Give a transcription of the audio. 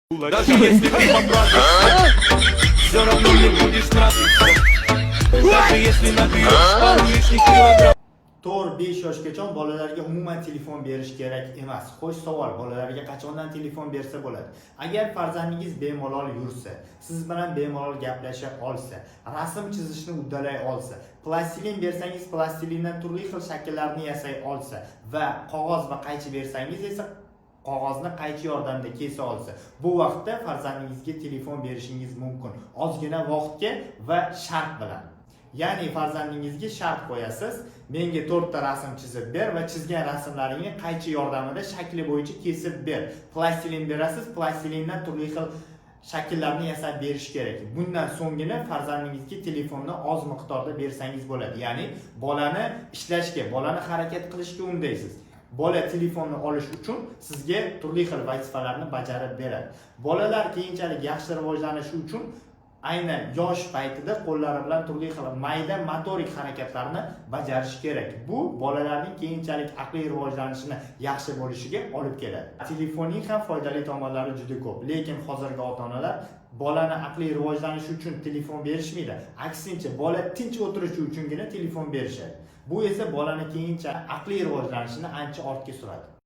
Даже если ты поплатишь, все равно не будешь тратить. Даже если наберешь пару лишних килограмм. 4-5 yoshgacha bolalarga umuman telefon berish kerak emas. Xo'sh savol, bolalarga qachondan telefon bersa bo'ladi? Agar farzandingiz bemalol yursa, siz bilan bemalol gaplasha olsa, rasm chizishni uddalay olsa, plastilin bersangiz plastilindan turli xil shakllarni yasay olsa va qog'oz va qaychi bersangiz esa qog'ozni qaychi yordamida kesa olsa, bu vaqtda farzandingizga telefon berishingiz mumkin. Ozgina vaqtga va shart bilan. Ya'ni farzandingizga shart qo'yasiz, menga 4 ta rasm chizib ber va chizgan rasmlaringni qaychi yordamida shakli bo'yicha kesib ber. Plastilin berasiz, plastilindan turli xil shakllarni yasab berish kerak. Bundan so'nggina farzandingizga telefonni oz miqdorda bersangiz bo'ladi. Ya'ni bolani ishlashga, bolani harakat qilishga undaysiz. Bola telefonni olish uchun sizga turli xil vazifalarni bajarib beradi. Bolalar keyinchalik yaxshi rivojlanishi uchun aynan yosh paytida qo'llari bilan turli xil mayda motorik harakatlarni bajarish kerak. Bu bolalarning keyinchalik aqliy rivojlanishini yaxshi bo'lishiga olib keladi. Telefonning ham foydali tomonlari juda ko'p, lekin hozirgi ota-onalar bolani aqliy rivojlanishi uchun telefon berishmaydi. Aksincha, bola tinch o'tirishi uchungina telefon berishadi. Bu esa bolani keyincha aqliy rivojlanishini ancha ortga suradi.